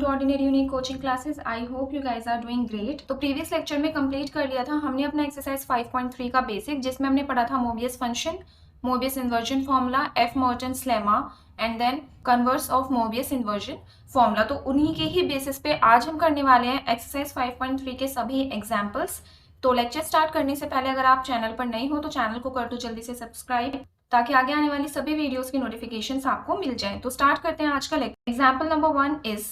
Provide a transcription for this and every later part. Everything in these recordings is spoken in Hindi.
To ordinary unique coaching classes. I hope you guys are doing great. तो प्रीवियस लेक्चर में कंप्लीट कर लिया था हमने अपना एक्सरसाइज 5.3 का बेसिक, जिसमें हमने पढ़ा था Mobius function, Mobius inversion formula, F Mertens lemma and then converse of Mobius inversion formula. तो उन्हीं के ही बेसिस पे आज हम करने वाले हैं एक्सरसाइज 5.3 के सभी एग्जाम्पल्स। तो लेक्चर स्टार्ट करने से पहले अगर आप चैनल पर नए हो तो चैनल को कर दो जल्दी से सब्सक्राइब, ताकि आगे आने वाली सभी वीडियोस की नोटिफिकेशंस आपको मिल जाएं। तो स्टार्ट करते हैं आज का लेक्चर। एग्जाम्पल नंबर 1 इज,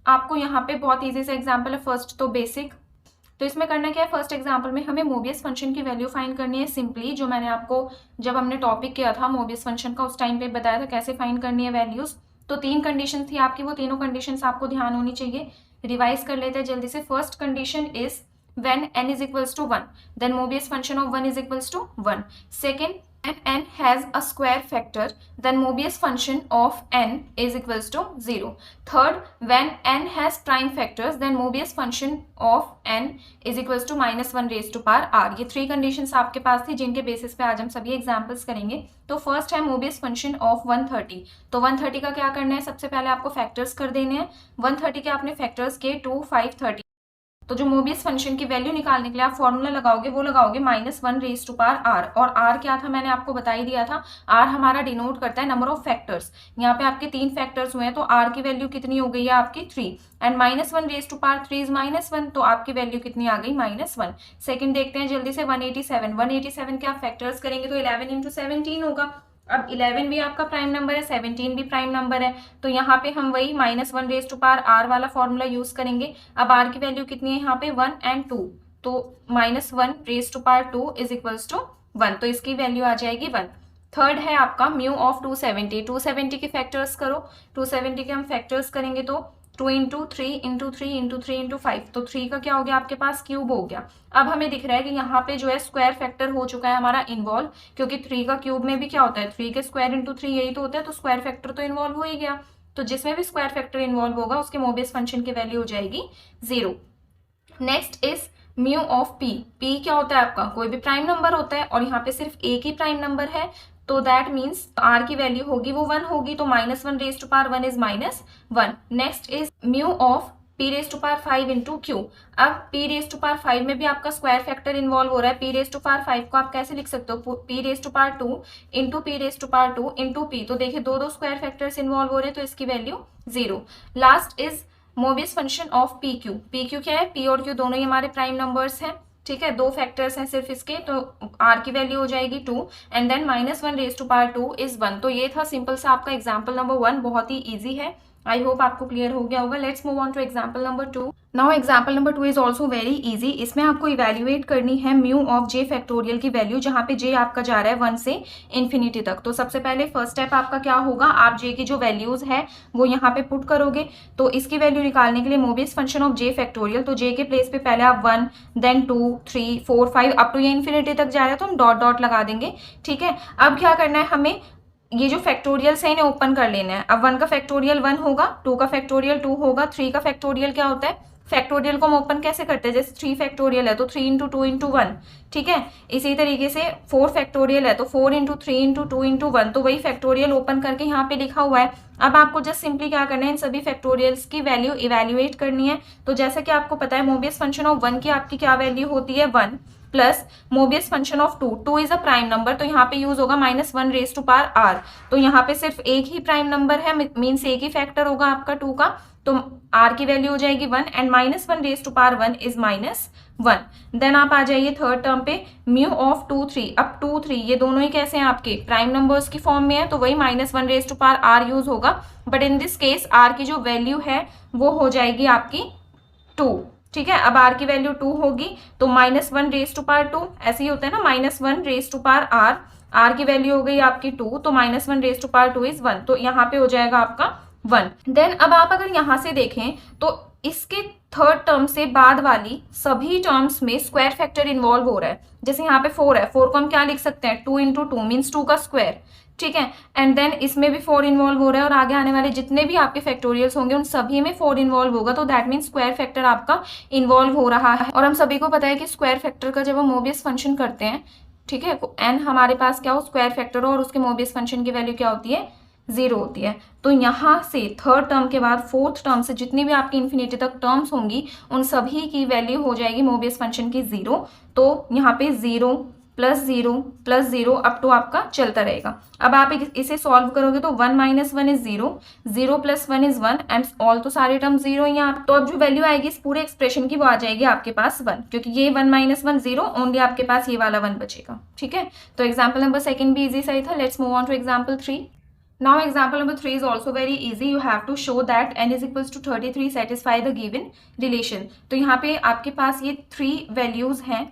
आपको यहाँ पे बहुत इजी से एग्जाम्पल है। फर्स्ट तो बेसिक, तो इसमें करना क्या है, फर्स्ट एग्जाम्पल में हमें मोबियस फंक्शन की वैल्यू फाइंड करनी है सिंपली, जो मैंने आपको जब हमने टॉपिक किया था मोबियस फंक्शन का उस टाइम पे बताया था कैसे फाइंड करनी है वैल्यूज। तो 3 कंडीशन थी आपकी, वो तीनों कंडीशन आपको ध्यान होनी चाहिए। रिवाइज कर लेते हैं जल्दी से। First condition is when n is equals to 1, then Mobius function of 1 is equals to 1. Second, when n has a square factor, then Mobius function of n is equals to 0. Third, when n has prime factors, then Mobius function of n is equals to -1 raised to power r. ये 3 कंडीशंस आपके पास थी, जिनके बेसिस पे आज हम सभी एग्जाम्पल्स करेंगे। तो फर्स्ट है मोबियस फंक्शन ऑफ 130। तो 130 का क्या करना है, सबसे पहले आपको फैक्टर्स कर देने हैं। 130 के आपने फैक्टर्स के 2, 5, 30। तो जो मोबियस फंक्शन की वैल्यू निकालने के लिए आप फॉर्मूला लगाओगे, वो लगाओगे -1 रेज टू पावर आर। और आर क्या था मैंने आपको बता ही दिया था, आर हमारा डिनोट करता है नंबर ऑफ फैक्टर्स। यहाँ पे आपके 3 फैक्टर्स हुए हैं, तो आर की वैल्यू कितनी हो गई है आपकी 3, and -1 raise to power 3 is -1, तो आपकी वैल्यू कितनी आ गई -1। सेकंड देखते हैं जल्दी से, 187 के आप फैक्टर्स करेंगे तो 11 इंटू 17 होगा। अब 11 भी आपका प्राइम नंबर है, 17 भी प्राइम नंबर है, तो यहाँ पे हम वही -1 रेज टू पावर आर वाला फॉर्मूला यूज करेंगे। अब आर की वैल्यू कितनी है यहाँ पे 1 एंड 2, तो -1 raise to power 2 is equals to 1, तो इसकी वैल्यू आ जाएगी 1। थर्ड है आपका म्यू ऑफ 270 के फैक्टर्स करो। 270 के हम फैक्टर्स करेंगे तो 2 इंटू 3 इंटू 3 इंटू 3 इंटू 5, तो 3 का क्या हो गया आपके पास, क्यूब हो गया। अब हमें दिख रहा है कि यहाँ पे जो है स्क्वायर फैक्टर हो चुका है हमारा इन्वॉल्व, क्योंकि 3 का क्यूब में भी क्या होता है, 3 के स्क्वायर इंटू 3 यही तो होता है, तो स्क्वायर फैक्टर तो इन्वॉल्व हो ही गया। तो जिसमें भी स्क्वायर फैक्टर इन्वॉल्व होगा उसके मोबियस फंक्शन की वैल्यू हो जाएगी 0। Next is mu of P. P क्या होता है आपका, कोई भी प्राइम नंबर होता है, और यहाँ पे सिर्फ एक ही प्राइम नंबर है, तो दैट मीन्स आर की वैल्यू होगी वो 1 होगी, तो -1 raise to power 1 is -1। Next is mu of p raise to power 5 into q. अब p रेज टू पावर 5 में भी आपका स्क्वायर फैक्टर इन्वॉल्व हो रहा है। p रेज टू पावर 5 को आप कैसे लिख सकते हो, p raise to power 2 into p raise to power 2 into p, तो देखिए दो स्क्वायर फैक्टर्स इन्वॉल्व हो रहे हैं, तो इसकी value 0। Last is Mobius function of P Q. P Q क्या है, p और q दोनों ही हमारे प्राइम नंबर्स हैं, ठीक है, 2 फैक्टर्स हैं सिर्फ इसके, तो r की वैल्यू हो जाएगी 2 and then -1 raise to power 2 is 1। तो ये था सिंपल सा आपका एग्जाम्पल नंबर 1, बहुत ही इजी है। आई होप आपको क्लियर हो गया होगा। Let's move on to example number 2। Now example number 2 is also very easy. इसमें आपको इवेल्युएट करनी है म्यू ऑफ j फैक्टोरियल की वैल्यू, जहाँ पे j आपका जा रहा है 1 से इन्फिनिटी तक। तो सबसे पहले फर्स्ट स्टेप आपका क्या होगा, आप j की जो वैल्यूज है वो यहाँ पे पुट करोगे। तो इसकी वैल्यू निकालने के लिए Mobius function of j factorial, तो j के प्लेस पे पहले आप 1 देन 2 3 4 5 अप टू ये इन्फिनिटी तक जा रहा है, तो हम डॉट डॉट लगा देंगे, ठीक है। अब क्या करना है, हमें ये जो फैक्टोरियल्स है इन्हें ओपन कर लेना है। अब 1 का फैक्टोरियल 1 होगा, 2 का फैक्टोरियल 2 होगा, 3 का फैक्टोरियल क्या होता है, फैक्टोरियल को हम ओपन कैसे करते हैं, जैसे 3 फैक्टोरियल है तो 3 इंटू 2 इंटू 1, ठीक है। इसी तरीके से 4 फैक्टोरियल है तो 4 इंटू 3 इंटू 2 इंटू 1, तो वही फैक्टोरियल ओपन करके यहाँ पे लिखा हुआ है। अब आपको जस्ट सिंपली क्या करना है, इन सभी फैक्टोरियल्स की वैल्यू इवेल्युएट करनी है। तो जैसा कि आपको पता है मोबियस फंक्शन ऑफ 1 की आपकी क्या वैल्यू होती है 1, plus Mobius function of 2 is a prime number, तो यहाँ पे यूज होगा -1 रेज टू पावर आर। तो यहाँ पे सिर्फ एक ही प्राइम नंबर है, मीन्स एक ही फैक्टर होगा आपका 2 का, तो r की वैल्यू हो जाएगी 1 and -1 raise to power 1 is -1। Then आप आ जाइए थर्ड टर्म पे, म्यू ऑफ 2 3। अब 2 3 ये दोनों ही कैसे हैं आपके प्राइम नंबर्स की फॉर्म में है, तो वही -1 raise to power r use होगा, but in this case r की जो वैल्यू है वो हो जाएगी आपकी 2, ठीक है। अब r की वैल्यू 2 होगी, तो -1 रेज टू पावर 2, ऐसे ही होता है ना, -1 रेज टू पावर r की वैल्यू हो गई आपकी 2, तो -1 रेज टू पावर 2 इज 1, तो यहाँ पे हो जाएगा आपका 1। देन अब आप अगर यहाँ से देखें तो इसके थर्ड टर्म से बाद वाली सभी टर्म्स में स्क्वायर फैक्टर इन्वॉल्व हो रहा है। जैसे यहाँ पे 4 है, 4 को हम क्या लिख सकते हैं, 2 इंटू 2 मीन्स 2 का स्क्वायर, ठीक है। एंड देन इसमें भी 4 इन्वॉल्व हो रहा है, और आगे आने वाले जितने भी आपके फैक्टोरियल्स होंगे उन सभी में 4 इन्वॉल्व होगा, तो दैट मीन्स स्क्वायर फैक्टर आपका इन्वॉल्व हो रहा है। और हम सभी को पता है कि स्क्वायर फैक्टर का जब हम मोबियस फंक्शन करते हैं, ठीक है, एन हमारे पास क्या हो, स्क्वायर फैक्टर हो, और उसके मोबियस फंक्शन की वैल्यू क्या होती है 0 होती है। तो यहाँ से थर्ड टर्म के बाद फोर्थ टर्म से जितनी भी आपकी इन्फिनिटी तक टर्म्स होंगी उन सभी की वैल्यू हो जाएगी मोबियस फंक्शन की 0। तो यहाँ पे 0 प्लस 0 प्लस 0 अप टू आपका चलता रहेगा। अब आप इसे सॉल्व करोगे तो 1 minus 1 is 0, 0 plus 1 is 1 and all तो सारे टर्म 0 ही यहाँ। तो अब जो वैल्यू आएगी इस पूरे एक्सप्रेशन की वो आ जाएगी आपके पास 1, क्योंकि ये 1 माइनस 1 0, ओनली आपके पास ये वाला 1 बचेगा। ठीक है, तो एग्जाम्पल नंबर 2 भी इजी सही था। Let's move on to example 3। Now example number 3 is also very easy. You have to show that n is equals to 33 satisfy the given relation. तो यहाँ पे आपके पास ये 3 वैल्यूज हैं,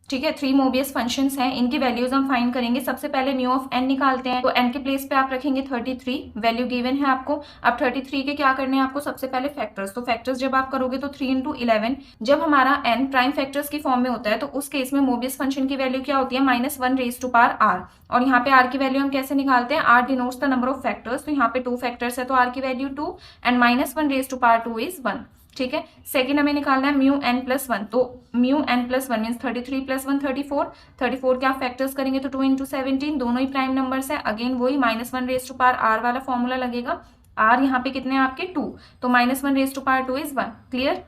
ठीक है, 3 मोबियस फंक्शंस हैं, इनकी वैल्यूज हम फाइंड करेंगे। सबसे पहले म्यू ऑफ n निकालते हैं, तो n के प्लेस पे आप रखेंगे 33, वैल्यू गिवन है आपको। अब 33 के क्या करने हैं आपको, सबसे पहले फैक्टर्स। तो फैक्टर्स जब आप करोगे तो 3 इंटू 11, जब हमारा n प्राइम फैक्टर्स की फॉर्म में होता है तो उस केस में मोबियस फंक्शन की वैल्यू क्या होती है, -1 रेज टू पावर r। और यहाँ पे r की वैल्यू हम कैसे निकालते हैं, r denotes the number of factors. तो यहाँ पे 2 फैक्टर्स है तो r की value 2 and -1 raise to power 2 is 1। ठीक है, सेकेंड हमें निकालना है म्यू n प्लस 1। तो mu n plus 1 means 33 plus 1 34। 34 के आप फैक्टर्स करेंगे तो 2 इंटू 17, दोनों ही प्राइम नंबर्स है। अगेन वही -1 रेज टू पावर r वाला फॉर्मूला लगेगा। r यहाँ पे कितने हैं आपके 2, तो -1 raise to power 2 is 1। Clear.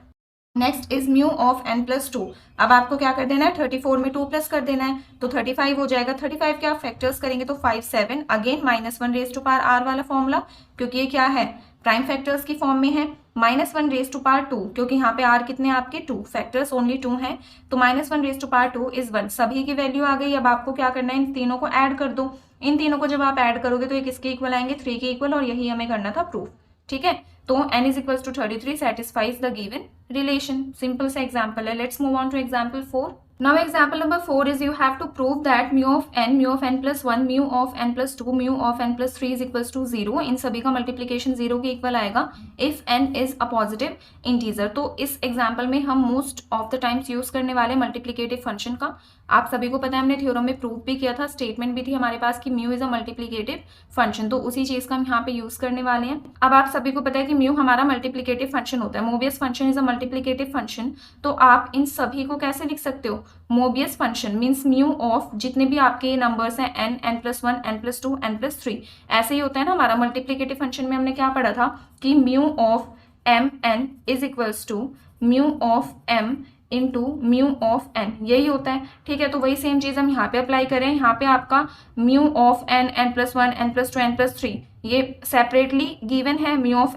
Next is mu of n plus 2। अब आपको क्या कर देना है, 34 में 2 प्लस कर देना है तो 35 हो जाएगा। 35 के आप फैक्टर्स करेंगे तो 5 7, again -1 raise to power r वाला फॉर्मूला, क्योंकि ये क्या है प्राइम फैक्टर्स की फॉर्म में है। -1 रेज टू पावर 2, क्योंकि यहाँ पे r कितने आपके 2, फैक्टर्स ओनली 2 हैं, तो -1 रेज टू पावर 2 इज 1। सभी की वैल्यू आ गई। अब आपको क्या करना है, इन तीनों को ऐड कर दो। इन तीनों को जब आप ऐड करोगे तो ये किसके इक्वल आएंगे, 3 के इक्वल, और यही हमें करना था प्रूफ। ठीक है, तो n is equals to 33 satisfies the given relation। Simple सा एग्जाम्पल है। Let's move on to example 4। Now example number 4 is you have to prove that mu of n plus 1, mu of n plus 2, mu of n plus 3 is equals to 0। इन सभी का मल्टीप्लीकेशन 0 के इक्वल आएगा if n is a positive integer। तो इस एग्जाम्पल में हम most of the times use करने वाले मल्टीप्लीकेटिव फंक्शन का। आप सभी को पता है हमने थ्योरम में प्रूव भी किया था, स्टेटमेंट भी थी हमारे पास कि mu is a multiplicative function, तो उसी चीज का हम यहाँ पे यूज करने वाले हैं। अब आप सभी को पता है कि म्यू हमारा मल्टीप्लीकेटिव फंक्शन होता है, Mobius function is a multiplicative function. तो आप इन सभी को कैसे लिख सकते हो, Mobius function means mu of जितने भी आपके नंबर्स हैं n, n plus 1, n plus 2, n plus 3, ऐसे ही होता है ना हमारा मल्टीप्लीकेटिव फंक्शन में। हमने क्या पढ़ा था कि mu of m n is equals to mu of m into mu of n, यही होता है। ठीक है, तो वही सेम चीज हम यहाँ पे अप्लाई करें। यहाँ पे आपका mu of n, n plus 1, n plus 2, n plus 3 ये सेपरेटली गिवन है, mu of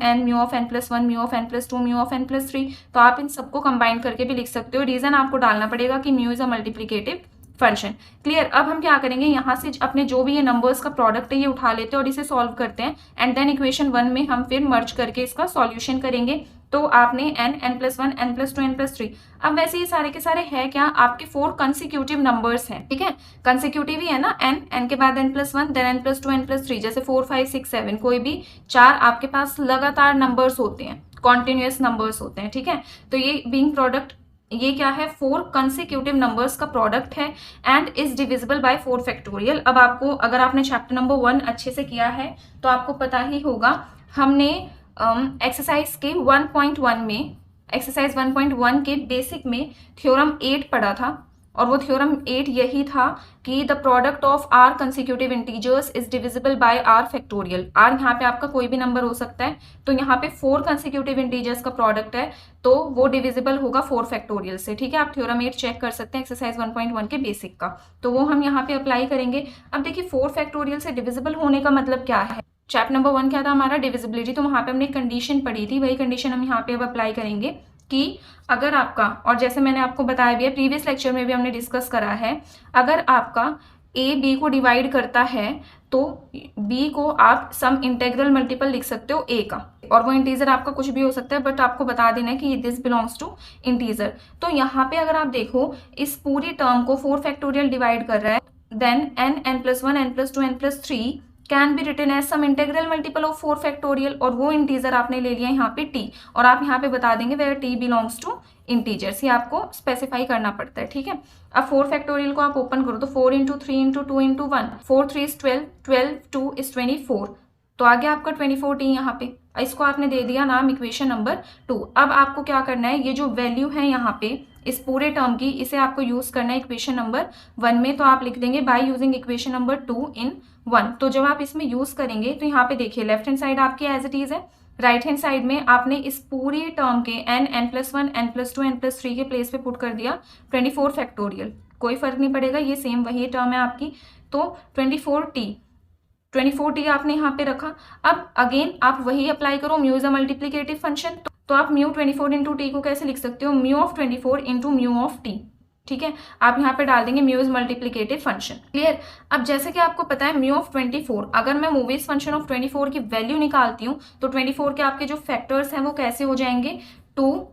n plus 1, mu of n plus 2, mu of n plus 3। तो आप इन सबको कंबाइन करके भी लिख सकते हो। रीजन आपको डालना पड़ेगा कि mu is a multiplicative function. Clear. अब हम क्या करेंगे, यहाँ से अपने जो भी ये नंबर्स का प्रोडक्ट है ये उठा लेते हैं और इसे सॉल्व करते हैं एंड देन इक्वेशन 1 में हम फिर मर्ज करके इसका सॉल्यूशन करेंगे। तो आपने n, n plus 1, n plus 2, n plus 3। अब वैसे ये सारे के सारे है क्या, आपके 4 कंसिक्यूटिव नंबर्स हैं। ठीक है, कंसिक्यूटिव ही है ना, n के बाद n plus 1, then n plus 2, n plus 3, जैसे 4 5 6 7 कोई भी 4 आपके पास लगातार नंबर्स होते हैं, कॉन्टिन्यूअस नंबर्स होते हैं। ठीक है, तो ये बीइंग प्रोडक्ट, ये क्या है, 4 कंसिक्यूटिव नंबर्स का प्रोडक्ट है and is divisible bye 4 factorial. अब आपको, अगर आपने चैप्टर नंबर 1 अच्छे से किया है तो आपको पता ही होगा, हमने एक्सरसाइज के 1.1 में, एक्सरसाइज 1.1 के बेसिक में थ्योरम 8 पढ़ा था, और वो थ्योरम 8 यही था कि the product of r consecutive integers is divisible by r factorial. R यहाँ पे आपका कोई भी नंबर हो सकता है, तो यहाँ पे 4 कंसिक्यूटिव इंटीजर्स का प्रोडक्ट है तो वो डिविजिबल होगा 4 फैक्टोरियल से। ठीक है, आप थ्योरम 8 चेक कर सकते हैं एक्सरसाइज 1.1 के बेसिक का, तो वो हम यहाँ पे अप्लाई करेंगे। अब देखिए 4 फैक्टोरियल से डिविजिबल होने का मतलब क्या है। चैप्टर नंबर 1 क्या था हमारा, डिविजिबिलिटी, तो वहाँ पे हमने कंडीशन पढ़ी थी, वही कंडीशन हम यहाँ पे अब अप्लाई करेंगे कि अगर आपका, और जैसे मैंने आपको बताया भी है, प्रीवियस लेक्चर में भी हमने डिस्कस करा है, अगर आपका a b को डिवाइड करता है तो b को आप सम इंटेग्रल मल्टीपल लिख सकते हो a का, और वो इंटीजर आपका कुछ भी हो सकता है, बट आपको बता देना है कि दिस बिलोंग्स टू इंटीजर। तो यहाँ पे अगर आप देखो इस पूरी टर्म को 4 फैक्टोरियल डिवाइड कर रहा है, then n, n plus 1, n plus 2, n plus 3 can be written as some integral multiple of 4 factorial, और वो इंटीजर आपने ले लिया यहाँ पे t, और आप यहाँ पे बता देंगे where t belongs to integers, ये आपको स्पेसिफाई करना पड़ता है। ठीक है, अब 4 फैक्टोरियल को आप ओपन करो तो 4 into 3 into 2 into 1, 4 3 is 12, 12 2 is 24, तो आ गया आपका 24t यहाँ पे। इसको आपने दे दिया नाम इक्वेशन नंबर 2। अब आपको क्या करना है, ये जो वैल्यू है यहाँ पे इस पूरे टर्म की, इसे आपको यूज करना है इक्वेशन नंबर 1 में। तो आप लिख देंगे बाय यूजिंग इक्वेशन नंबर 2 इन 1। तो जब आप इसमें यूज करेंगे तो यहाँ पे देखिए लेफ्ट हैंड साइड आपकी एज इट इज है, राइट हैंड साइड में आपने इस पूरी टर्म के n, n+1, n+2, n+3 के प्लेस पे पुट कर दिया 24 फैक्टोरियल। कोई फर्क नहीं पड़ेगा, ये सेम वही टर्म है आपकी। तो 24t आपने यहाँ पे रखा। अब अगेन आप वही अप्लाई करो, mu is a multiplicative function. तो आप म्यू 24 इंटू टी को कैसे लिख सकते हो, mu of 24 into mu of T. ठीक है, आप यहाँ पे डाल देंगे mu is multiplicative function. Clear. अब जैसे कि आपको पता है म्यू ऑफ 24, अगर मैं मूवीज फंक्शन ऑफ 24 की वैल्यू निकालती हूँ तो 24 के आपके जो फैक्टर्स हैं वो कैसे हो जाएंगे, 2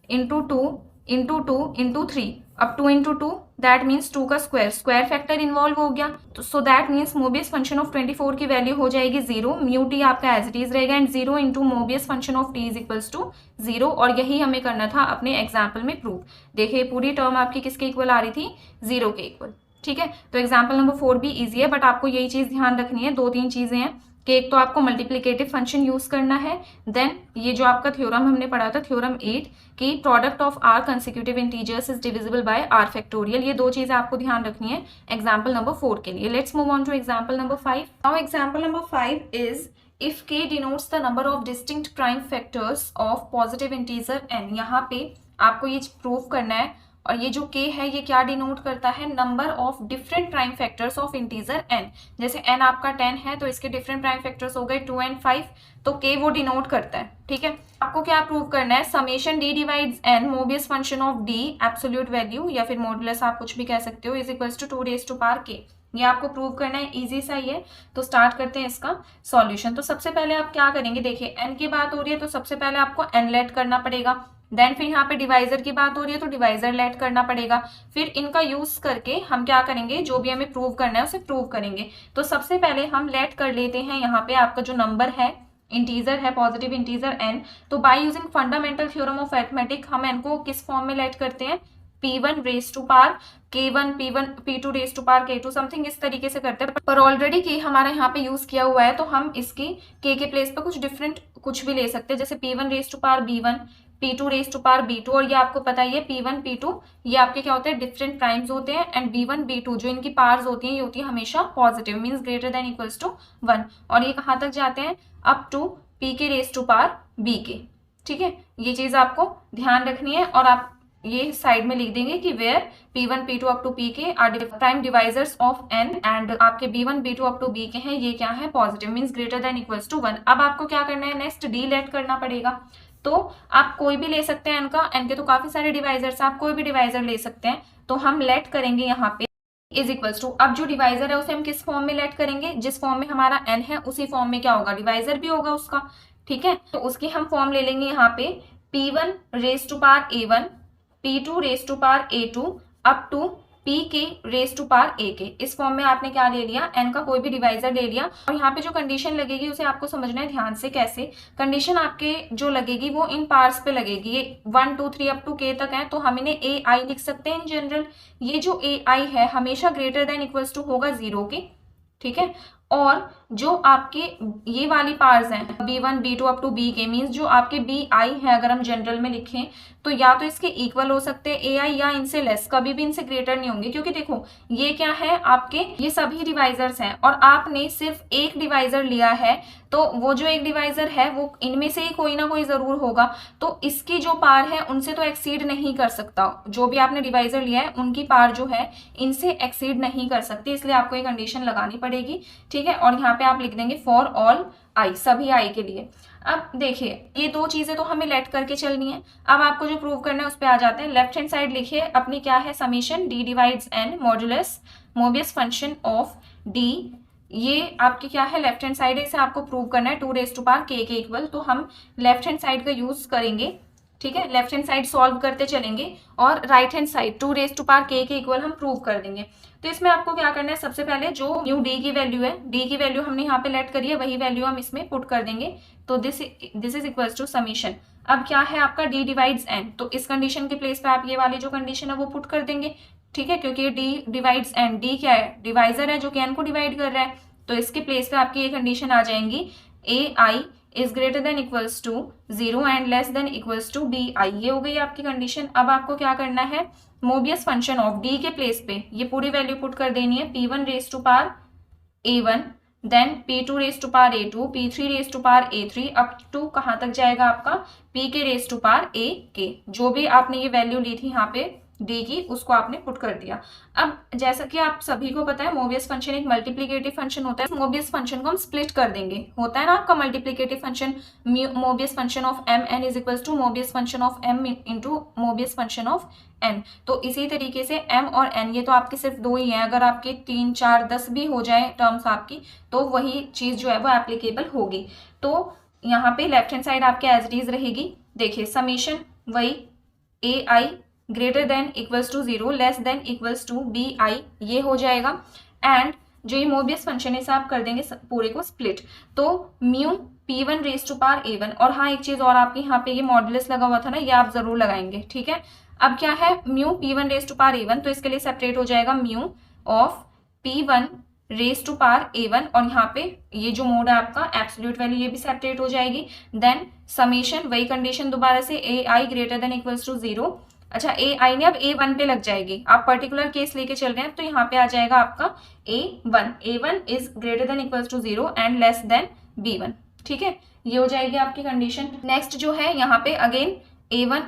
इंटू 2 इंटू 2 इंटू 3। अब 2 इंटू 2 दैट मीन्स 2 का स्क्वायर फैक्टर इन्वॉल्व हो गया। तो so that means Mobius function of 24 की वैल्यू हो जाएगी 0, म्यू टी आपका एज इट इज रहेगा, and 0 into Mobius function of t is equals to 0। और यही हमें करना था अपने एग्जाम्पल में प्रूव। देखिए पूरी टर्म आपकी किसके इक्वल आ रही थी, 0 के इक्वल। ठीक है, तो एग्जाम्पल नंबर 4 भी ईजी है, बट आपको यही चीज ध्यान रखनी है, 2-3 चीजें हैं कि एक तो आपको मल्टीप्लीकेटिव फंक्शन यूज करना है, देन ये जो आपका थ्योरम हमने पढ़ा था थ्योरम 8 कि product of r consecutive integers is divisible by r factorial. ये 2 चीजें आपको ध्यान रखनी है एग्जाम्पल नंबर 4 के लिए। Let's move on to example number 5। Now example number 5 is if k denotes the number of distinct prime factors of positive integer n। यहाँ पे आपको ये प्रूव करना है, और ये जो k है ये क्या डिनोट करता है, number of different prime factors of integer n। जैसे n आपका 10 है तो इसके डिफरेंट प्राइम फैक्टर्स हो गए 2 and 5, तो k वो डिनोट करता है। ठीक है, आपको क्या प्रूव करना है, summation d divides n Mobius function of d absolute value या फिर मॉडुलस आप कुछ भी कह सकते हो is equals to 2 raise to power k। ये आपको प्रूव करना है, इजी सा ही है। तो स्टार्ट करते हैं इसका सॉल्यूशन। तो सबसे पहले आप क्या करेंगे, देखिए n की बात हो रही है तो सबसे पहले आपको n लेट करना पड़ेगा, देन फिर यहाँ पे डिवाइजर की बात हो रही है तो डिवाइजर लेट करना पड़ेगा। फिर इनका यूज करके हम क्या करेंगे, जो भी हमें प्रूव करना है उसे प्रूव करेंगे। तो सबसे पहले हम लेट कर लेते हैं यहाँ पे आपका जो नंबर है, इंटीजर है, पॉजिटिव इंटीजर n। तो by using fundamental theorem of arithmetic हम n को किस फॉर्म में लेट करते हैं, p1 raise to power k1, p2 raise to power k2, something इस तरीके से करते हैं। पर ऑलरेडी k हमारा यहाँ पे यूज किया हुआ है तो हम इसकी k के प्लेस पे कुछ डिफरेंट कुछ भी ले सकते हैं, जैसे p1 raise to power b1, p2 raise to power b2। और ये आपको पता ही है p1 p2 ये आपके क्या होते हैं, डिफरेंट प्राइम्स होते हैं, एंड b1 b2 जो इनकी पावर्स होती हैं ये होती है हमेशा positive, means greater than equals to 1। और ये कहाँ तक जाते हैं, up to p k raise to power b k. ठीक है, ये चीज आपको ध्यान रखनी है, और आप ये साइड में लिख देंगे कि where p1 p2 up to p k are prime divisors of n, and आपके b1 b2 up to b के हैं ये क्या है, positive, means greater than equals to 1। अब आपको क्या करना है, नेक्स्ट d लेट करना पड़ेगा। तो आप कोई भी ले सकते हैं n का, n के तो काफी सारे डिवाइजर्स, आप कोई भी डिवाइजर ले सकते हैं। तो हम लेट करेंगे यहाँ पे इज इक्वल्स टू, अब जो डिवाइजर है उसे हम किस फॉर्म में लेट करेंगे, जिस फॉर्म में हमारा n है उसी फॉर्म में क्या होगा, डिवाइजर भी होगा उसका। ठीक है, तो उसकी हम फॉर्म ले लेंगे यहाँ पे p1 raise to power a1, p2 raise to power a2 up to pk raise to power ak। इस फॉर्म में आपने क्या ले लिया, n का कोई भी डिवाइजर ले लिया। और यहाँ पे जो कंडीशन लगेगी उसे आपको समझना है ध्यान से। कैसे कंडीशन आपके जो लगेगी वो इन पार्ट्स पे लगेगी, ये 1 2 3 अप टू k तक है तो हम इन्हें ai लिख सकते हैं इन जनरल। ये जो ai है हमेशा ग्रेटर देन इक्वल्स टू होगा 0 के। ठीक है, और जो आपके ये वाली पार्ट्स हैं b1 b2 up to b k, means जो आपके bi है अगर हम जनरल में लिखें तो या तो इसके इक्वल हो सकते हैं ai या इनसे लेस, कभी भी इनसे ग्रेटर नहीं होंगे। क्योंकि देखो ये क्या है, आपके ये सभी डिवाइजर्स हैं और आपने सिर्फ एक डिवाइजर लिया है, तो वो जो एक डिवाइजर है वो इनमें से ही कोई ना कोई जरूर होगा, तो इसकी जो पार है उनसे तो एक्सीड नहीं कर सकता। जो भी आपने डिवाइजर लिया है उनकी पार जो है इनसे एक्सीड नहीं कर सकती, इसलिए आपको ये कंडीशन लगानी पड़ेगी। ठीक है, और यहाँ पे आप लिख देंगे फॉर ऑल आई, सभी आई के लिए। अब देखिए ये 2 चीजें तो हमें लेट करके चलनी है। अब आपको जो प्रूव करना है उस पर आ जाते हैं। लेफ्ट हैंड साइड लिखिए अपनी क्या है, summation d divides n modulus Mobius function of d। ये आपकी क्या है, लेफ्ट हैंड साइड है, इसे आपको प्रूव करना है 2 रेज़ टू पावर k के इक्वल। तो हम लेफ्ट हैंड साइड का यूज करेंगे। ठीक है, लेफ्ट हैंड साइड सॉल्व करते चलेंगे और right hand side 2 raise to power k के इक्वल हम प्रूव कर देंगे। तो इसमें आपको क्या करना है, सबसे पहले जो न्यू d की वैल्यू है, d की वैल्यू हमने यहाँ पे लेट करी है, वही वैल्यू हम इसमें पुट कर देंगे। तो this is equals to summation. अब क्या है आपका d डिवाइड्स n, तो इस कंडीशन के प्लेस पे आप ये वाली जो कंडीशन है वो पुट कर देंगे। ठीक है, क्योंकि d डिवाइड्स n, d क्या है, डिवाइजर है जो कि n को डिवाइड कर रहा है, तो इसके प्लेस पे आपकी ये कंडीशन आ जाएंगी ai is greater than equals to 0 and less than equals to B I. ये हो गई आपकी कंडीशन। अब आपको क्या करना है, मोबियस फंक्शन ऑफ डी के प्लेस पे ये पूरी वैल्यू पुट कर देनी है, p1 raise to power a1, then p2 raise to power a2, p3 raise to power a3, up to कहाँ तक जाएगा आपका p k raise to power a के। जो भी आपने ये वैल्यू ली थी यहाँ पे डी की, उसको आपने पुट कर दिया। अब जैसा कि आप सभी को पता है मोबियस फंक्शन एक मल्टीप्लिकेटिव फंक्शन होता है। मोबियस फंक्शन को हम स्प्लिट कर देंगे, होता है ना आपका multiplicative function, Mobius function of M N is equals to Mobius function of M into Mobius function of N. तो इसी तरीके से एम और एन ये तो आपके सिर्फ दो ही हैं, अगर आपके 3 4 10 भी हो जाए टर्म्स आपकी, तो वही चीज जो है वो एप्लीकेबल होगी। तो यहाँ पे लेफ्ट हैंड साइड आपके एज इट इज रहेगी। देखिए समीशन वही a i greater than equals to 0 less than equals to B I, ये हो जाएगा। एंड जो ये मोबियस फंक्शन है इसे आप कर देंगे पूरे को स्प्लिट, तो mu p1 raise to power a1। और हाँ एक चीज और, आपके यहाँ पे ये मॉडुलस लगा हुआ था ना, ये आप जरूर लगाएंगे, ठीक है। अब क्या है mu p1 raise to power a1, तो इसके लिए सेपरेट हो जाएगा mu of p1 raise to power a1, और यहाँ पे ये जो मोड है आपका एब्सोल्यूट वैल्यू ये भी सेपरेट हो जाएगी। देन समेशन वही कंडीशन दोबारा से ए i greater than equals to 0। अच्छा ए आई ने अब A1 पे लग जाएगी, आप पर्टिकुलर केस लेके चल रहे हैं, तो यहाँ पे आ जाएगा आपका A1 is greater than equals to 0 and less than B1, ठीक है। ये हो जाएगी आपकी कंडीशन। नेक्स्ट जो है यहाँ पे again A1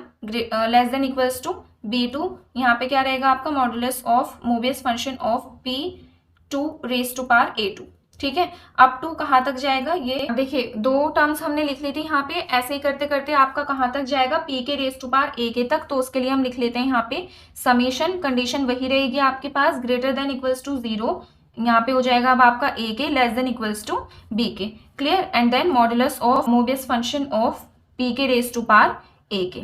less than equals to B2, यहाँ पे क्या रहेगा आपका modulus of Mobius function of P2 raise to power A2, ठीक है। अप टू कहाँ तक जाएगा, ये देखिए दो टर्म्स हमने लिख ली थी यहाँ पे, ऐसे ही करते करते आपका कहाँ तक जाएगा p k raise to power a के तक। तो उसके लिए हम लिख लेते हैं यहाँ पे समेशन, कंडीशन वही रहेगी आपके पास ग्रेटर देन इक्वल्स टू 0, यहाँ पे हो जाएगा अब आपका a k less than equals to b k, clear. And then modulus of Mobius function of p k raise to power a k,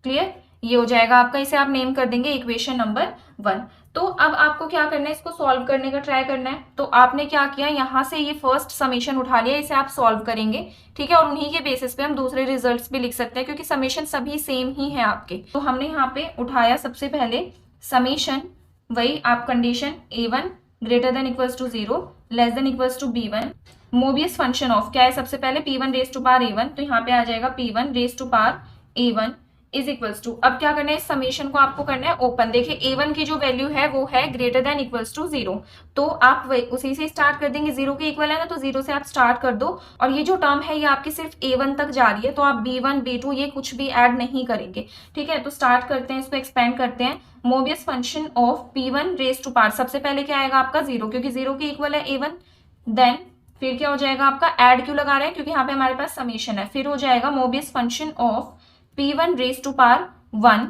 clear. ये हो जाएगा आपका, इसे आप नेम कर देंगे इक्वेशन नंबर 1। तो अब आपको क्या करना है, इसको सॉल्व करने का ट्राई करना है। तो आपने क्या किया, यहाँ से ये फर्स्ट समेशन उठा लिया, इसे आप सॉल्व करेंगे, ठीक है। और उन्हीं के बेसिस पे हम दूसरे रिजल्ट्स भी लिख सकते हैं, क्योंकि समेशन सभी सेम ही है आपके। तो हमने यहाँ पे उठाया सबसे पहले समेशन वही आप condition A1 greater than equals to 0 less than equals to B1, Mobius function of क्या है सबसे पहले P1 raise to power A1, तो यहाँ पे आ जाएगा P1 raise to power A1 is equals to, अब क्या करना है इस समेशन को आपको करना है ओपन। देखिए A1 की जो वैल्यू है वो है ग्रेटर देन इक्वल्स टू 0, तो आप उसी से स्टार्ट कर देंगे, 0 के इक्वल है ना, तो 0 से आप स्टार्ट कर दो। और ये जो टर्म है ये आपकी सिर्फ A1 तक जा रही है, तो आप B1 B2 ये कुछ भी ऐड नहीं करेंगे, ठीक है। तो स्टार्ट करते हैं, इसको एक्सपेंड करते हैं। Mobius function of P1 raise to power, सबसे पहले क्या आएगा आपका 0, क्योंकि 0 के इक्वल है A1। देन फिर क्या हो जाएगा आपका, ऐड क्यों लगा रहे हैं, क्योंकि यहाँ पे हमारे पास समेशन है। फिर हो जाएगा Mobius function of P1 raise to power 1,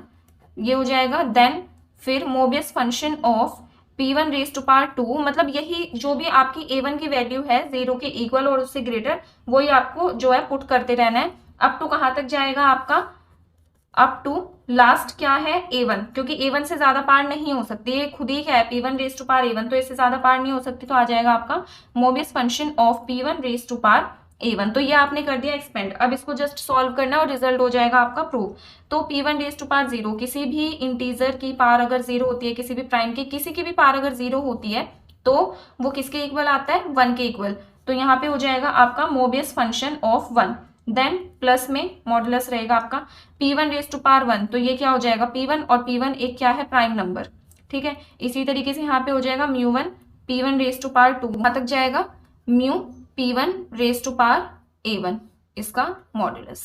ये हो जाएगा। देन फिर Mobius function of P1 raise to power 2, मतलब यही जो भी आपकी A1 की वैल्यू है 0 के इक्वल और उससे ग्रेटर, वही आपको जो है पुट करते रहना है। अप टू कहाँ तक जाएगा आपका, अप टू लास्ट क्या है A1, क्योंकि A1 से ज्यादा पार नहीं हो सकती, ये खुद ही है P1 raise to power A1, तो इससे ज्यादा पार नहीं हो सकती, तो आ जाएगा आपका Mobius function of P1 raise to power A1। तो ये आपने कर दिया एक्सपेंड। अब इसको जस्ट सॉल्व करना और रिजल्ट हो जाएगा आपका प्रूफ। तो P1 रेज टू पावर 0, किसी भी इंटीजर की पावर अगर 0 होती है, किसी भी प्राइम की किसी की भी पावर अगर 0 होती है, तो वो किसके इक्वल आता है, 1 के इक्वल। तो यहाँ पे हो जाएगा आपका Mobius function of 1। Then plus में मॉडुलस रहेगा आपका P1 रेज टू पावर 1, तो ये क्या हो जाएगा P1, और P1 एक क्या है प्राइम नंबर, ठीक है। इसी तरीके से यहाँ पे हो जाएगा μ1 P1 रेज टू पावर 2, वहां तक जाएगा mu P1 raise to power A1, इसका मॉडुलस।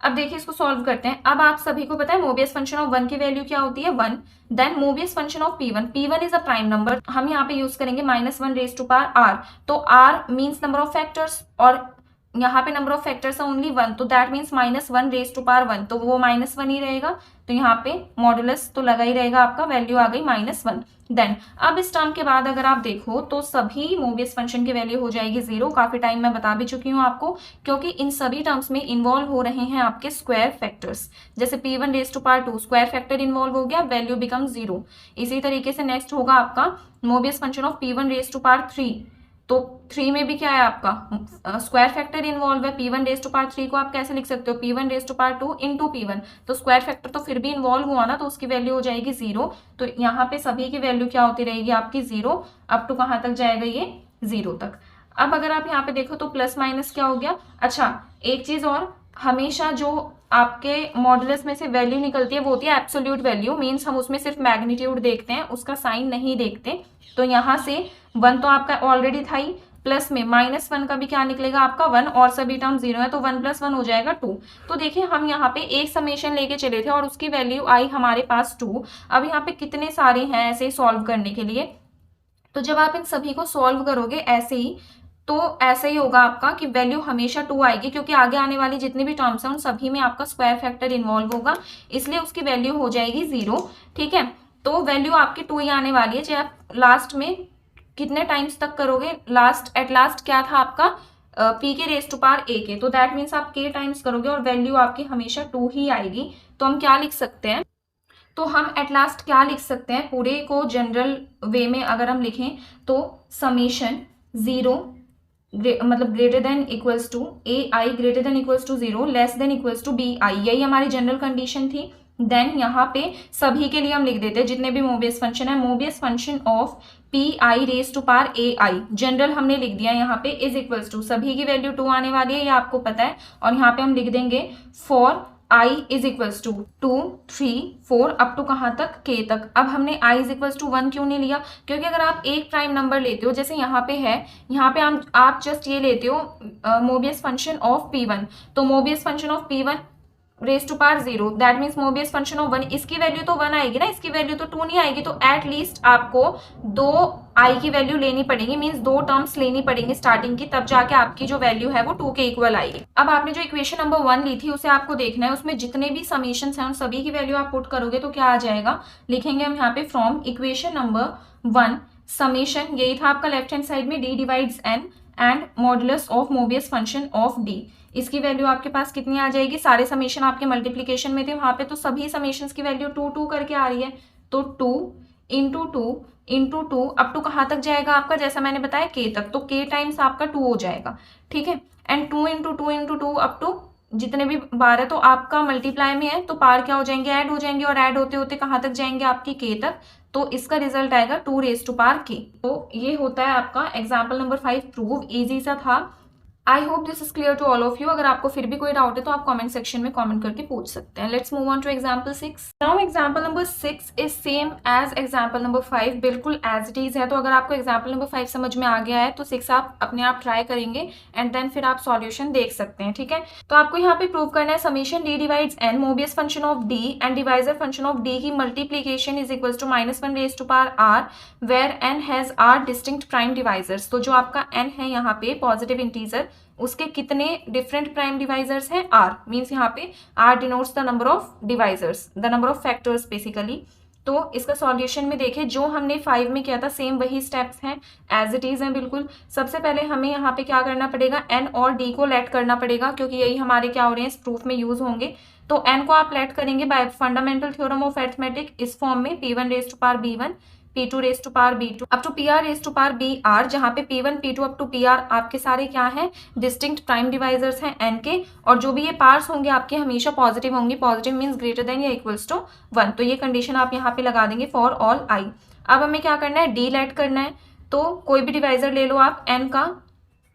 अब देखिए इसको सॉल्व करते हैं। अब आप सभी को पता है मोबियस फंक्शन ऑफ 1 की वैल्यू क्या होती है, 1। Then Mobius function of P1 is a prime number, हम यहाँ पे यूज करेंगे -1 रेज टू पावर R, तो R means number of factors, और यहाँ पे नंबर ऑफ फैक्टर्स है ओनली 1, तो that means -1 raise to power 1, तो वो -1 ही रहेगा। तो यहाँ पे मॉडुलस तो लगा ही रहेगा, आपका वैल्यू आ गई -1। देन अब इस टर्म के बाद अगर आप देखो तो सभी मोबियस फंक्शन की वैल्यू हो जाएगी 0। काफी टाइम मैं बता भी चुकी हूँ आपको, क्योंकि इन सभी टर्म्स में इन्वॉल्व हो रहे हैं आपके स्क्वायर फैक्टर्स। जैसे P1 raise to power 2 square factor involve हो गया, वैल्यू बिकम 0। इसी तरीके से नेक्स्ट होगा आपका Mobius function of P1 raise to power 3, तो 3 में भी क्या है आपका स्क्वायर फैक्टर इन्वॉल्व है। P1 रेज टू पावर 3 को आप कैसे लिख सकते हो, P1 raise to power 2 into P1, तो स्क्वायर फैक्टर तो फिर भी इन्वॉल्व हुआ ना, तो उसकी वैल्यू हो जाएगी 0। तो यहाँ पे सभी की वैल्यू क्या होती रहेगी आपकी 0, अप टू कहाँ तक जाएगा ये 0 तक। अब अगर आप यहाँ पे देखो तो प्लस माइनस क्या हो गया। अच्छा, एक चीज और, हमेशा जो आपके मॉडुलस में से वैल्यू निकलती है वो होती है एब्सोल्यूट वैल्यू, मीन्स हम उसमें सिर्फ मैग्नीट्यूड देखते हैं, उसका साइन नहीं देखते। तो यहाँ से 1 तो आपका ऑलरेडी था ही, प्लस में -1 का भी क्या निकलेगा आपका 1, और सभी टर्म 0 है तो 1 + 1 हो जाएगा 2। तो देखिए हम यहाँ पे एक समेशन लेके चले थे और उसकी वैल्यू आई हमारे पास 2। अब यहाँ पे कितने सारे हैं ऐसे सॉल्व करने के लिए, तो जब आप इन सभी को सॉल्व करोगे ऐसे ही, तो ऐसे ही होगा आपका कि वैल्यू हमेशा 2 आएगी, क्योंकि आगे आने वाली जितनी भी टर्म्स हैं उन सभी में आपका स्क्वायर फैक्टर इन्वॉल्व होगा, इसलिए उसकी वैल्यू हो जाएगी 0। ठीक है, तो वैल्यू आपकी 2 ही आने वाली है, चाहे आप लास्ट में कितने टाइम्स तक करोगे। एट लास्ट क्या था आपका p k raise to power a के, तो दैट मीन्स आप k टाइम्स करोगे और वैल्यू आपकी हमेशा 2 ही आएगी। तो हम क्या लिख सकते हैं, तो हम एट लास्ट क्या लिख सकते हैं, पूरे को जनरल वे में अगर हम लिखें तो समेशन 0 मतलब greater than equals to ai greater than equals to 0 less than equals to bi, यही हमारी जनरल कंडीशन थी। देन यहाँ पे सभी के लिए हम लिख देते हैं जितने भी मोबियस फंक्शन है, Mobius function of pi raise to power ai, general हमने लिख दिया यहाँ पे, इज इक्वल्स टू सभी की वैल्यू 2 आने वाली है, ये आपको पता है। और यहाँ पे हम लिख देंगे for i is equals to 2, 3, 4 up to कहाँ तक k तक। अब हमने i इज इक्वल्स टू 1 क्यों नहीं लिया, क्योंकि अगर आप एक प्राइम नंबर लेते हो, जैसे यहाँ पे है, यहाँ पे आप जस्ट ये लेते हो मोबियस फंक्शन ऑफ p1, तो Mobius function of p1 raise to power 0, that means Mobius function of 1, इसकी वैल्यू तो 1 आएगी ना, इसकी वैल्यू तो 2 नहीं आएगी, तो एट लीस्ट आपको 2 i की वैल्यू लेनी पड़ेगी, मीन्स 2 टर्म्स लेनी पड़ेंगी स्टार्टिंग की, तब जाके आपकी जो वैल्यू है वो 2 के इक्वल आएगी। अब आपने जो इक्वेशन नंबर 1 ली थी उसे आपको देखना है, उसमें जितने भी समेशंस हैं उन सभी की वैल्यू आप पुट करोगे तो क्या आ जाएगा, लिखेंगे हम यहाँ पे फ्रॉम इक्वेशन नंबर 1 समेशन, यही था आपका लेफ्ट हैंड साइड में d divides n and modulus of Mobius function of d, इसकी वैल्यू आपके पास कितनी आ जाएगी, सारे समेशन आपके मल्टीप्लीकेशन में थे वहां पे, तो सभी समेशंस की वैल्यू 2 2 करके आ रही है, तो 2 इंटू 2 इंटू 2 अप टू कहाँ तक जाएगा आपका, जैसा मैंने बताया k तक, तो k टाइम्स आपका 2 हो जाएगा। ठीक है, and 2 into 2 into 2 up to जितने भी बार है, तो आपका मल्टीप्लाई में है तो पार क्या हो जाएंगे, ऐड हो जाएंगे, और ऐड होते होते कहाँ तक जाएंगे आपकी k तक, तो इसका रिजल्ट आएगा 2 रेज टू पावर k। तो ये होता है आपका एग्जाम्पल नंबर 5 प्रूव, इजी सा था। I hope this is clear to all of you. अगर आपको फिर भी कोई डाउट है तो आप कमेंट सेक्शन में कमेंट करके पूछ सकते हैं। Let's move on to example 6। Now example number 6 is same as example number 5, बिल्कुल एज इट इज है। तो अगर आपको एग्जांपल नंबर 5 समझ में आ गया है तो 6 आप अपने आप ट्राई करेंगे एंड देन फिर आप सॉल्यूशन देख सकते हैं। ठीक है, तो आपको यहाँ पे प्रूव करना है summation d divides n Mobius function of d and divisor function of d की multiplication is equal to -1 raise to power r where n has r distinct prime divisors. तो जो आपका n है यहाँ पे पॉजिटिव इंटीजर, उसके कितने डिफरेंट प्राइम डिवाइजर्स हैं, r मीन्स यहाँ पे r denotes the number of divisors, the number of factors basically. तो इसका सॉल्यूशन में देखें, जो हमने 5 में किया था सेम वही स्टेप्स हैं, एज इट इज हैं बिल्कुल। सबसे पहले हमें यहाँ पे क्या करना पड़ेगा, n और d को लेट करना पड़ेगा, क्योंकि यही हमारे क्या हो रहे हैं इस प्रूफ में यूज होंगे। तो n को आप लेट करेंगे by fundamental theorem of arithmetic इस फॉर्म में, p1 raise to power b1 p2 raise to power b2 up to pr raise to power br, जहाँ पे p1 p2 up to pr आपके सारे क्या हैं, डिस्टिंक्ट प्राइम डिवाइजर्स हैं n के, और जो भी ये पार्ट्स होंगे आपके हमेशा पॉजिटिव होंगे, पॉजिटिव मीन्स ग्रेटर देन या इक्वल्स टू 1। तो ये कंडीशन आप यहाँ पे लगा देंगे फॉर ऑल i। अब हमें क्या करना है, d लेट करना है, तो कोई भी डिवाइजर ले लो आप n का,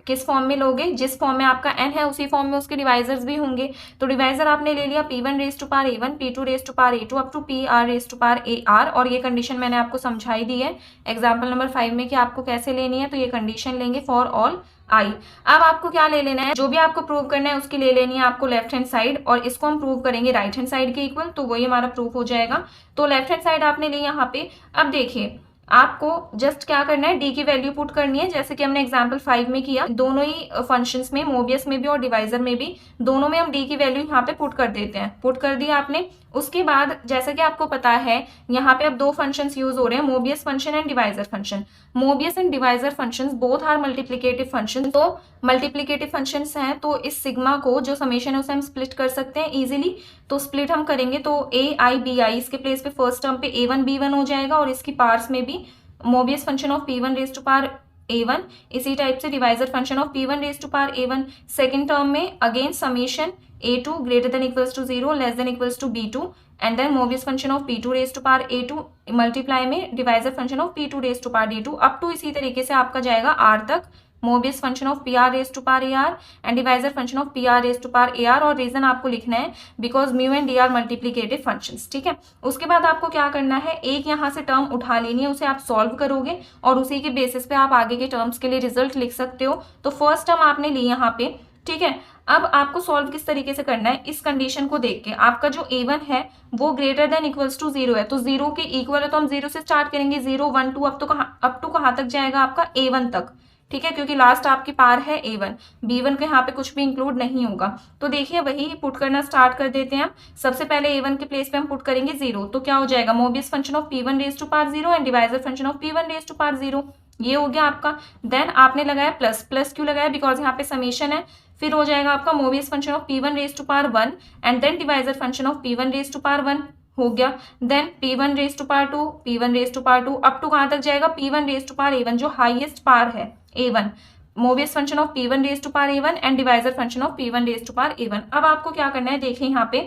किस फॉर्म में लोगे, जिस फॉर्म में आपका n है उसी फॉर्म में उसके डिवाइजर्स भी होंगे। तो डिवाइजर आपने ले लिया p1 raise to power a1 p2 raise to power a2 up to pr raise to power ar, और ये कंडीशन मैंने आपको समझाई दी है एग्जाम्पल नंबर 5 में कि आपको कैसे लेनी है। तो ये कंडीशन लेंगे फॉर ऑल i। अब आपको क्या ले लेना है, जो भी आपको प्रूव करना है उसकी ले लेनी है आपको लेफ्ट हैंड साइड, और इसको हम प्रूव करेंगे राइट हैंड साइड के इक्वल, तो वही हमारा प्रूफ हो जाएगा। तो लेफ्ट हैंड साइड आपने ली यहाँ पे। अब देखिए आपको जस्ट क्या करना है, d की वैल्यू पुट करनी है, जैसे कि हमने एग्जांपल 5 में किया, दोनों ही फंक्शंस में, मोबियस में भी और डिवाइजर में भी, दोनों में हम d की वैल्यू यहाँ पे पुट कर देते हैं। पुट कर दिया आपने, उसके बाद जैसा कि आपको पता है यहाँ पे अब दो फंक्शंस यूज हो रहे हैं, Mobius function and divisor function. Mobius and divisor functions both are multiplicative function. तो मल्टीप्लिकेटिव फंक्शंस हैं तो इस सिग्मा को जो समेशन है उसे हम स्प्लिट कर सकते हैं इजीली। तो स्प्लिट हम करेंगे तो ai bi, इसके प्लेस पे फर्स्ट टर्म पे a1 b1 हो जाएगा, और इसकी पार्ट्स में भी Mobius function of p1 raise to power a1, इसी टाइप से divisor function of p1 raise to power a1। Second term में again summation a2 greater than equals to 0 less than equals to b2, and then Mobius function of p2 raise to power a2 multiply में divisor function of p2 raise to power d2 up to इसी तरीके से आपका जाएगा r तक Mobius function of P R raise to power A R and divisor function of P R raise to power A R, और रीजन आपको लिखना है because mu and D are multiplicative functions. ठीक है, उसके बाद आपको क्या करना है, एक यहाँ से टर्म उठा लेनी है, उसे आप सॉल्व करोगे और उसी के बेसिस पे आप आगे के टर्म्स के लिए रिजल्ट लिख सकते हो। तो फर्स्ट टर्म आपने ली यहाँ पे। ठीक है, अब आपको सॉल्व किस तरीके से करना है, इस कंडीशन को देख के आपका जो a1 है वो ग्रेटर देन इक्वल्स टू 0 है, तो 0 के इक्वल है तो हम 0 से स्टार्ट करेंगे, 0 1 2 अप टू कहाँ तक जाएगा आपका a1 तक। ठीक है, क्योंकि लास्ट आपकी पार है a1, b1 के यहाँ पे कुछ भी इंक्लूड नहीं होगा। तो देखिए वही पुट करना स्टार्ट कर देते हैं हम। सबसे पहले a1 के प्लेस पे हम पुट करेंगे 0, तो क्या हो जाएगा, Mobius function of p1 raise to power 0 and divisor function of p1 raise to power 0, ये हो गया आपका। देन आपने लगाया प्लस, प्लस क्यों लगाया, बिकॉज यहाँ पे समेशन है। फिर हो जाएगा आपका Mobius function of p1 raise to power 1 and then divisor function of p1 raise to power 1 हो गया। Then p1 raise to power 2, p1 raise to power 2 up to कहाँ तक जाएगा, p1 raise to power a1 जो हाईएस्ट पार है a1, Mobius function of p1 raise to power a1 and divisor function of p1 raise to power a1। अब आपको क्या करना है, देखिए यहाँ पे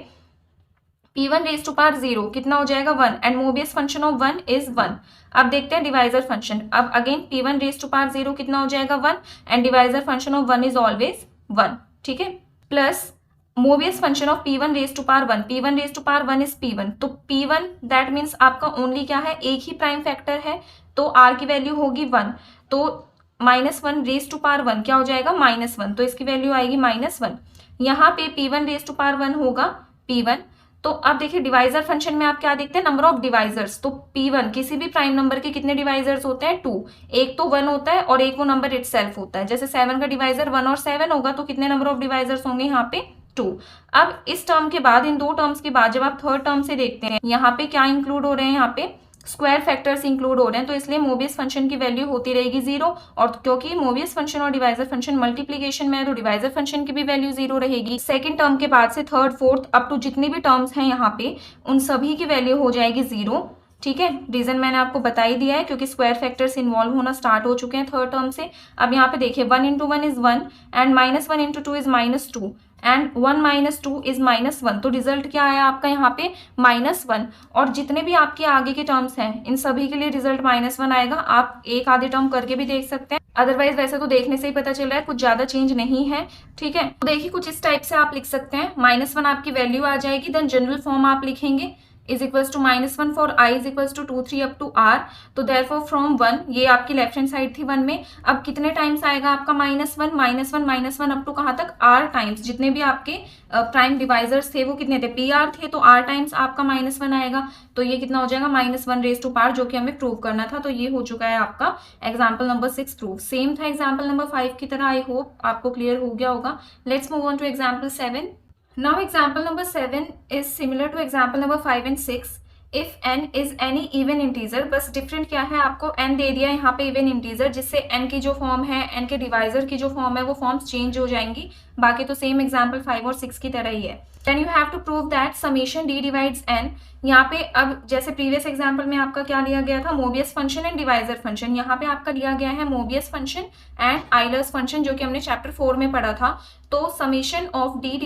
p1 रेज टू पार 0 कितना हो जाएगा 1 and Mobius function of 1 is 1। अब देखते हैं डिवाइजर फंक्शन। अब again p1 raise to power 0 कितना हो जाएगा 1 and divisor function of 1 is always 1। ठीक है, plus Mobius function of p1 raise to power 1, p1 raise to power 1 is p1, तो p1 दैट मीन्स आपका ओनली क्या है, एक ही प्राइम फैक्टर है, तो r की वैल्यू होगी 1, तो -1 रेज टू पार 1 क्या हो जाएगा -1, तो इसकी वैल्यू आएगी -1। यहाँ पे p1 रेज टू पार 1 होगा p1। तो अब देखिए डिवाइजर फंक्शन में आप क्या देखते हैं, नंबर ऑफ डिवाइजर्स, तो p1 किसी भी प्राइम नंबर के कितने डिवाइजर्स होते हैं 2, एक तो 1 होता है और एक वो नंबर इटसेल्फ होता है। जैसे 7 का डिवाइजर 1 और 7 होगा, तो कितने नंबर ऑफ डिवाइजर्स होंगे यहाँ पे 2। अब इस टर्म के बाद, इन दो टर्म्स के बाद जब आप थर्ड टर्म से देखते हैं, यहाँ पे क्या इंक्लूड हो रहे हैं, यहाँ पे स्क्वायर फैक्टर्स इंक्लूड हो रहे हैं, तो इसलिए मोबियस फंक्शन की वैल्यू होती रहेगी 0, और क्योंकि मोबियस फंक्शन और डिवाइजर फंक्शन मल्टीप्लीकेशन में है तो डिवाइजर फंक्शन की भी वैल्यू 0 रहेगी। सेकंड टर्म के बाद से थर्ड फोर्थ अप टू जितनी भी टर्म्स हैं यहाँ पे, उन सभी की वैल्यू हो जाएगी 0। ठीक है, रीजन मैंने आपको बता ही दिया है, क्योंकि स्क्वायर फैक्टर्स इन्वॉल्व होना स्टार्ट हो चुके हैं थर्ड टर्म से। अब यहाँ पे देखिए 1 into 1 is 1 and -1 into 2 is -2 and 1 - 2 is -1, तो रिजल्ट क्या आया आपका यहाँ पे -1, और जितने भी आपके आगे के टर्म्स हैं इन सभी के लिए रिजल्ट -1 आएगा। आप एक आधे टर्म करके भी देख सकते हैं, अदरवाइज वैसे तो देखने से ही पता चल रहा है कुछ ज्यादा चेंज नहीं है। ठीक है, तो देखिए कुछ इस टाइप से आप लिख सकते हैं, -1 आपकी वैल्यू आ जाएगी, देन जनरल फॉर्म आप लिखेंगे is equals to -1 for I is equals to 2 3 up to R, तो therefore from 1, ये आपकी लेफ्ट हैंड साइड थी 1 में, अब कितने टाइम्स आएगा आपका -1 अप टू कहाँ तक R टाइम्स, जितने भी आपके प्राइम डिवाइजर्स थे वो कितने थे, PR थे, तो R टाइम्स आपका -1 आएगा, तो ये कितना हो जाएगा -1 रेज टू पार, जो कि हमें प्रूव करना था। तो ये हो चुका है आपका एग्जाम्पल नंबर 6 प्रूव। सेम था एग्जाम्पल नंबर 5 की तरह, आई होप आपको क्लियर हो गया होगा। Let's move on to example 7। Now example number 7 is similar to example number 5 and 6. If n is any even integer, बस डिफरेंट क्या है, आपको n दे दिया यहाँ पे इवन इंटीजर, जिससे n की जो फॉर्म है, n के डिवाइजर की जो फॉर्म है वो फॉर्म्स चेंज हो जाएंगी, बाकी तो सेम एग्जाम्पल 5 और 6 की तरह ही है। Then you have to prove that summation d divides n। यहाँ पे अब जैसे प्रीवियस एग्जाम्पल में आपका क्या लिया गया था, Mobius function and divisor function, यहाँ पे आपका लिया गया है Mobius function and Euler's function, जो कि हमने चैप्टर 4 में पढ़ा था। तो summation d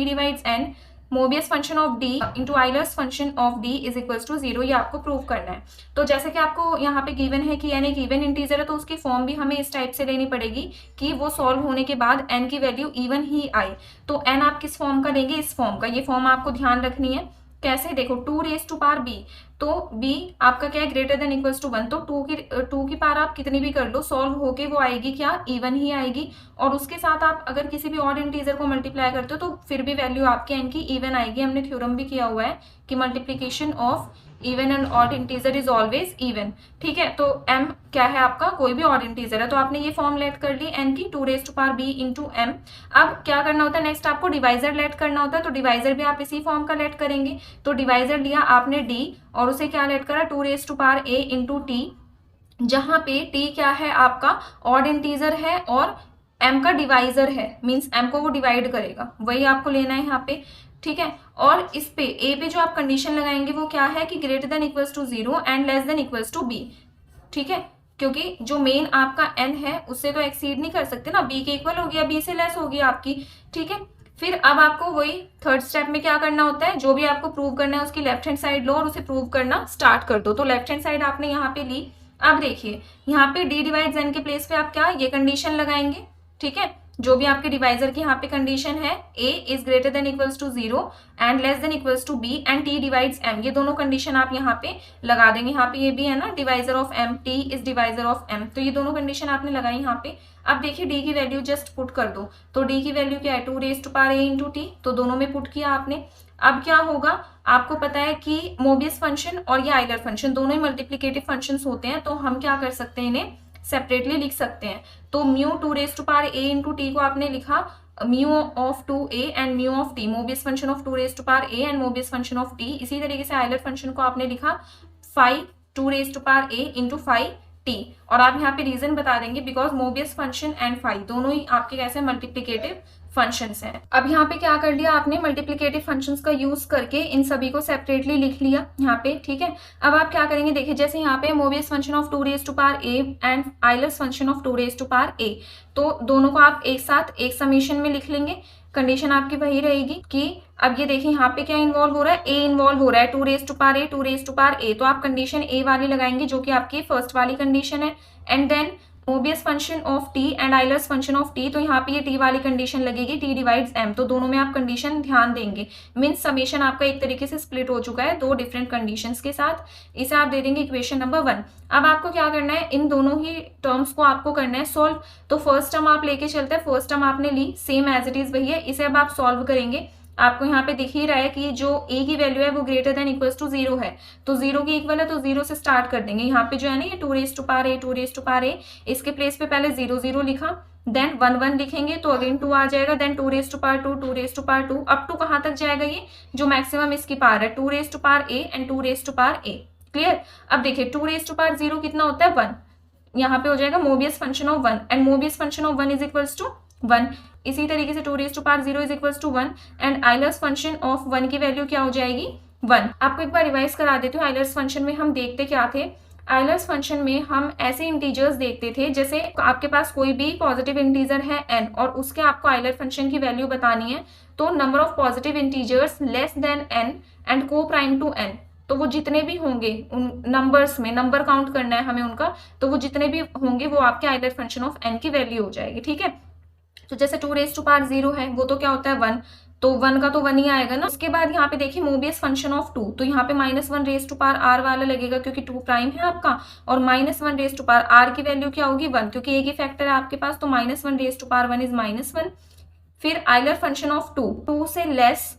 divides n, Mobius function of d into Euler's function of d is equals to 0, ये आपको प्रूव करना है। तो जैसे कि आपको यहाँ पे गिवन है कि n एक इवन इंटीजर है, तो उसकी फॉर्म भी हमें इस टाइप से लेनी पड़ेगी कि वो सॉल्व होने के बाद n की वैल्यू इवन ही आए। तो n आप किस फॉर्म का लेंगे, इस फॉर्म का, ये फॉर्म आपको ध्यान रखनी है। कैसे, देखो 2 रेज टू पार b, तो b आपका क्या है, ग्रेटर देन इक्वल्स टू 1, तो 2 की पार आप कितनी भी कर लो, सॉल्व होके वो आएगी क्या, इवन ही आएगी। और उसके साथ आप अगर किसी भी ऑड इंटीजर को मल्टीप्लाई करते हो तो फिर भी वैल्यू आपके n की इवन आएगी। हमने थ्योरम भी किया हुआ है कि multiplication of even and odd integer is always even. ठीक है, तो m क्या है आपका, कोई भी ऑड इंटीजर है, तो आपने ये फॉर्म लेट कर ली n की, 2 raise to power b into m। अब क्या करना होता है, नेक्स्ट आपको डिवाइजर लेट करना होता है, तो डिवाइजर भी आप इसी फॉर्म का लेट करेंगे। तो डिवाइजर लिया आपने d और उसे क्या लेट करा, 2 raise to power a into t, जहाँ पे t क्या है आपका ऑड इंटीजर है और m का डिवाइजर है, मीन्स m को वो डिवाइड करेगा, वही आपको लेना है यहाँ पे। ठीक है, और इस पे a पे जो आप कंडीशन लगाएंगे वो क्या है कि greater than equals to 0 and less than equals to b। ठीक है, क्योंकि जो मेन आपका n है उससे तो एक्सीड नहीं कर सकते ना, b के इक्वल हो गया, b से लेस होगी आपकी। ठीक है, फिर अब आपको वही थर्ड स्टेप में क्या करना होता है, जो भी आपको प्रूव करना है उसकी लेफ्ट हैंड साइड लो और उसे प्रूव करना स्टार्ट कर दो। तो लेफ्ट हैंड साइड आपने यहाँ पे ली, अब देखिए यहाँ पे d डिवाइड्स n के प्लेस पे आप क्या ये कंडीशन लगाएंगे, ठीक है, जो भी आपके डिवाइजर की यहाँ पे कंडीशन है a is greater than equals to 0 and less than equals to b and t divides m, ये दोनों कंडीशन आप यहाँ पे लगा देंगे। यहाँ पे ये भी है ना divisor of m, t is divisor of m, तो ये दोनों कंडीशन आपने लगाई यहाँ पे। अब देखिए d की वैल्यू जस्ट पुट कर दो, तो d की वैल्यू क्या है 2 raise to power a into T, तो दोनों में पुट किया आपने। अब क्या होगा, आपको पता है कि मोबियस फंक्शन और ये आइलर फंक्शन दोनों ही मल्टीप्लिकेटिव फंक्शंस होते हैं, तो हम क्या कर सकते हैं इन्हें सेपरेटली लिख सकते हैं। तो mu 2 raise to power a into T को आपने लिखा mu of 2a and mu of t, Mobius function of 2 raise to power a and Mobius function of t। इसी तरीके से आइलर फंक्शन को आपने लिखा 5 2 raise to power a into 5t, और आप यहाँ पे रीजन बता देंगे बिकॉज मोबियस फंक्शन एंड 5 दोनों ही आपके कैसे मल्टीप्लिकेटिव फंक्शंस हैं। अब यहाँ पे क्या कर लिया आपने, मल्टीप्लिकेटिव फंक्शंस का यूज करके इन सभी को सेपरेटली लिख लिया यहाँ पे, ठीक है। अब आप क्या करेंगे, देखिए जैसे यहाँ पे Mobius function of 2 raise to power a and Euler's function of 2 raise to power a, तो दोनों को आप एक साथ एक समीशन में लिख लेंगे। कंडीशन आपकी वही रहेगी कि अब ये देखिए यहाँ पे क्या इन्वॉल्व हो रहा है, a इन्वॉल्व हो रहा है 2 raise to power a 2 raise to power a, तो आप कंडीशन a वाली लगाएंगे जो कि आपकी फर्स्ट वाली कंडीशन है, and then Mobius function of t and Euler's function of t, तो यहाँ पे ये t वाली कंडीशन लगेगी t डिवाइड्स m, तो दोनों में आप कंडीशन ध्यान देंगे। मीन्स समेशन आपका एक तरीके से स्प्लिट हो चुका है दो डिफरेंट कंडीशंस के साथ, इसे आप दे देंगे इक्वेशन नंबर 1। अब आपको क्या करना है, इन दोनों ही टर्म्स को आपको करना है सॉल्व। तो फर्स्ट टर्म आप लेके चलते हैं, फर्स्ट टर्म आपने ली सेम एज इट इज वही है, इसे अब आप सॉल्व करेंगे। आपको यहाँ पे दिख ही रहा है कि जो a की वैल्यू है वो ग्रेटर देन इक्वल्स टू 0 है, तो 0 की इक्वल है तो 0 से स्टार्ट कर देंगे। यहाँ पे जो है ना ये 2 raise to power a 2 raise to power a, इसके प्लेस पे पहले 0 0 लिखा, देन 1 1 लिखेंगे तो अगेन 2 आ जाएगा, then 2 raise to power 2 2 raise to power 2, up to कहाँ तक जाएगा ये जो मैक्सिमम इसकी पावर है 2 raise to power a and 2 raise to power a। Clear. अब देखिए 2 रेज टू पावर 0 कितना होता है 1, यहाँ पे हो जाएगा Mobius function of 1 and Mobius function of 1 is equals to 1। इसी तरीके से 2 raise to power 0 is equals to 1 and Euler's function of 1 की वैल्यू क्या हो जाएगी 1। आपको एक बार रिवाइज करा देती हूँ। आइलर्स फंक्शन में हम देखते क्या थे, आइलर्स फंक्शन में हम ऐसे इंटीजर्स देखते थे जैसे आपके पास कोई भी पॉजिटिव इंटीजर है n और उसके आपको आइलर फंक्शन की वैल्यू बतानी है, तो number of positive integers less than n and को प्राइम टू n, तो वो जितने भी होंगे उन नंबर्स में, नंबर काउंट करना है हमें उनका, तो वो जितने भी होंगे वो आपके आइलर फंक्शन ऑफ n की वैल्यू हो जाएगी, ठीक है। तो जैसे 2 रेज टू पावर 0 है वो तो क्या होता है 1, तो 1 का तो 1 ही आएगा ना। उसके बाद यहाँ पे देखिए मोबियस फंक्शन ऑफ 2, तो यहाँ पे -1 रेज टू पावर r वाला लगेगा क्योंकि 2 प्राइम है आपका, और -1 रेज टू पावर r की वैल्यू क्या होगी 1, क्योंकि एक ही फैक्टर है आपके पास, तो -1 रेज टू पावर 1 इज -1। फिर आइलर फंक्शन ऑफ 2 से लेस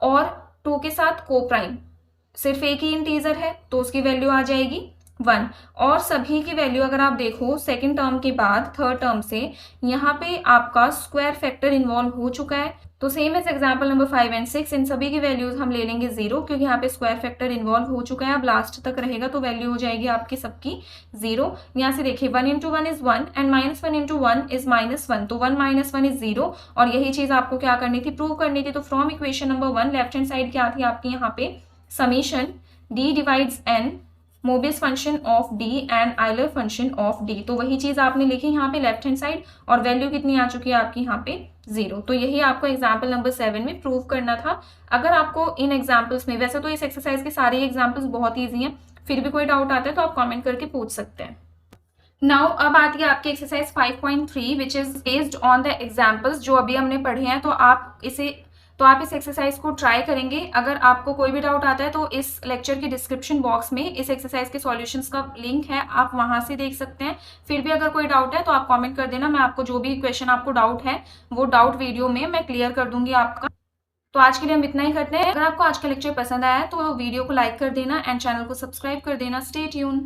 और 2 के साथ को प्राइम, सिर्फ एक ही इंटीजर है तो उसकी वैल्यू आ जाएगी 1, और सभी की वैल्यू अगर आप देखो सेकंड टर्म के बाद थर्ड टर्म से यहाँ पे आपका स्क्वायर फैक्टर इन्वॉल्व हो चुका है, तो same as example number 5 and 6 इन सभी की वैल्यूज हम ले लेंगे 0 क्योंकि यहाँ पे स्क्वायर फैक्टर इन्वॉल्व हो चुका है। अब लास्ट तक रहेगा तो वैल्यू हो जाएगी आपकी सबकी 0। यहाँ से देखिए 1 into 1 is 1 and -1 into 1 is -1, तो 1 -1 इज 0, और यही चीज आपको क्या करनी थी, प्रूव करनी थी। तो from equation number 1 left hand side क्या थी आपकी यहाँ पे summation d divides n Mobius function of d and Euler function of d, तो वही चीज आपने लिखी यहाँ पे लेफ्ट हैंड साइड, और वैल्यू कितनी आ चुकी है आपकी यहाँ पे 0। तो यही आपको एग्जाम्पल नंबर 7 में प्रूव करना था। अगर आपको इन एग्जाम्पल्स में, वैसे तो इस एक्सरसाइज के सारे एग्जाम्पल्स बहुत ईजी हैं, फिर भी कोई डाउट आता है तो आप कॉमेंट करके पूछ सकते हैं। नाउ अब आती है आपकी exercise 5.3 which is based on the examples जो अभी हमने पढ़े हैं, तो आप इस एक्सरसाइज को ट्राई करेंगे। अगर आपको कोई भी डाउट आता है तो इस लेक्चर के डिस्क्रिप्शन बॉक्स में इस एक्सरसाइज के सॉल्यूशंस का लिंक है, आप वहां से देख सकते हैं। फिर भी अगर कोई डाउट है तो आप कमेंट कर देना, मैं आपको जो भी क्वेश्चन आपको डाउट है वो डाउट वीडियो में मैं क्लियर कर दूंगी आपका। तो आज के लिए हम इतना ही करते हैं। अगर आपको आज का लेक्चर पसंद आया तो वीडियो को लाइक कर देना एंड चैनल को सब्सक्राइब कर देना। Stay tune.